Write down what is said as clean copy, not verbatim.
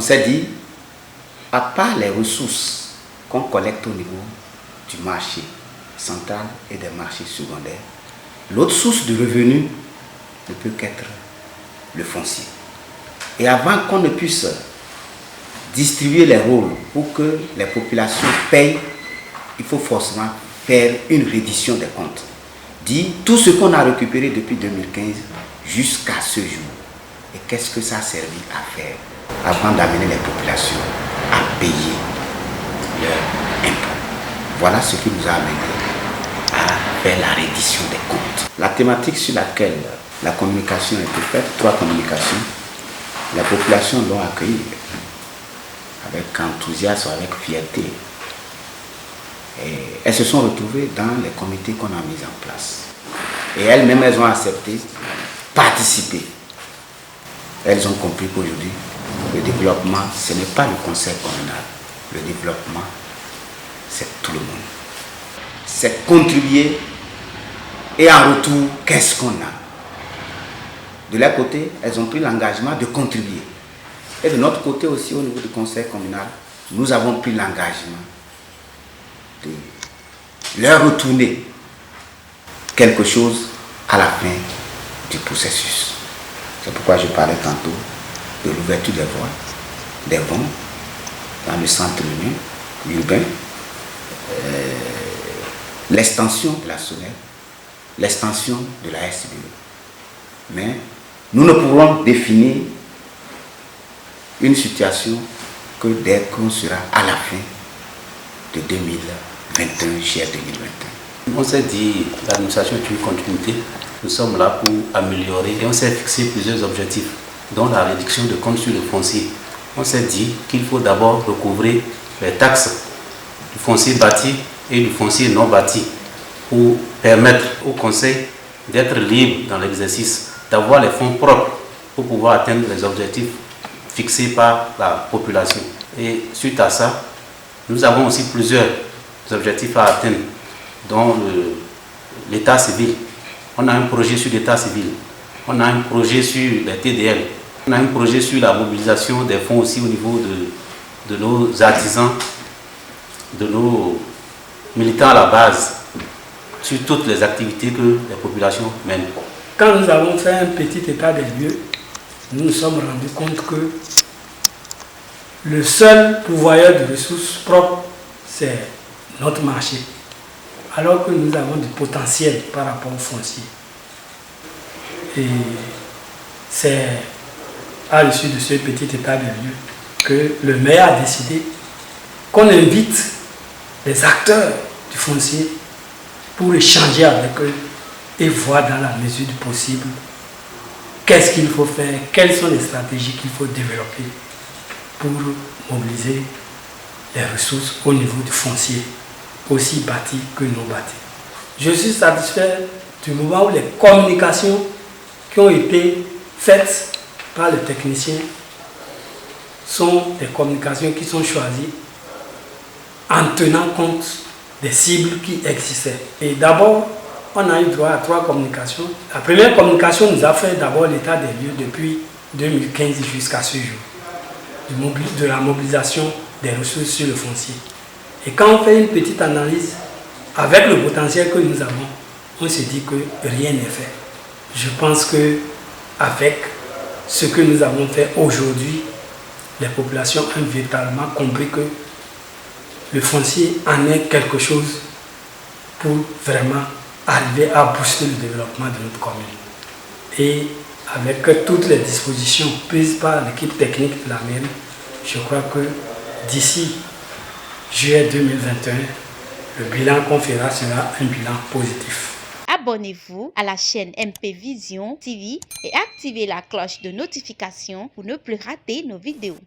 On s'est dit, à part les ressources qu'on collecte au niveau du marché central et des marchés secondaires, l'autre source de revenus ne peut qu'être le foncier. Et avant qu'on ne puisse distribuer les rôles pour que les populations payent, il faut forcément faire une reddition des comptes. Dit tout ce qu'on a récupéré depuis 2015 jusqu'à ce jour. Et qu'est-ce que ça a servi à faire avant d'amener les populations à payer leurs impôts. Voilà ce qui nous a amené à faire la reddition des comptes. La thématique sur laquelle la communication a été faite, 3 communications, la population l'ont accueilli avec enthousiasme, avec fierté. Et elles se sont retrouvées dans les comités qu'on a mis en place. Et elles-mêmes, elles ont accepté participer. Elles ont compris qu'aujourd'hui, le développement, ce n'est pas le conseil communal. Le développement, c'est tout le monde. C'est contribuer et en retour, qu'est-ce qu'on a? De leur côté, elles ont pris l'engagement de contribuer. Et de notre côté aussi, au niveau du conseil communal, nous avons pris l'engagement de leur retourner quelque chose à la fin du processus. C'est pourquoi je parlais tantôt de l'ouverture des vents dans le centre urbain, l'extension de la SONER, l'extension de la SBE. Mais nous ne pourrons définir une situation que dès qu'on sera à la fin de 2021, juillet 2021. On s'est dit, l'administration est une continuité. Nous sommes là pour améliorer et on s'est fixé plusieurs objectifs, dont la réduction de comptes sur le foncier. On s'est dit qu'il faut d'abord recouvrer les taxes du foncier bâti et du foncier non bâti pour permettre au conseil d'être libre dans l'exercice, d'avoir les fonds propres pour pouvoir atteindre les objectifs fixés par la population. Et suite à ça, nous avons aussi plusieurs objectifs à atteindre, dont l'état civil. On a un projet sur l'état civil, on a un projet sur les TDL, on a un projet sur la mobilisation des fonds aussi au niveau de nos artisans, de nos militants à la base, sur toutes les activités que les populations mènent. Quand nous avons fait un petit état des lieux, nous nous sommes rendus compte que le seul pourvoyeur de ressources propres, c'est notre marché. Alors que nous avons du potentiel par rapport au foncier. Et c'est à l'issue de ce petit état des lieux que le maire a décidé qu'on invite les acteurs du foncier pour échanger avec eux et voir dans la mesure du possible qu'est-ce qu'il faut faire, quelles sont les stratégies qu'il faut développer pour mobiliser les ressources au niveau du foncier, aussi bâti que non bâti. Je suis satisfait du moment où les communications qui ont été faites par les techniciens sont des communications qui sont choisies en tenant compte des cibles qui existaient. Et d'abord, on a eu droit à 3 communications. La première communication nous a fait d'abord l'état des lieux depuis 2015 jusqu'à ce jour, de la mobilisation des ressources sur le foncier. Et quand on fait une petite analyse, avec le potentiel que nous avons, on se dit que rien n'est fait. Je pense qu'avec ce que nous avons fait aujourd'hui, les populations ont véritablement compris que le foncier en est quelque chose pour vraiment arriver à booster le développement de notre commune. Et avec toutes les dispositions prises par l'équipe technique de la mairie, je crois que d'ici juillet 2021, le bilan qu'on fera sera un bilan positif. Abonnez-vous à la chaîne MP Vision TV et activez la cloche de notification pour ne plus rater nos vidéos.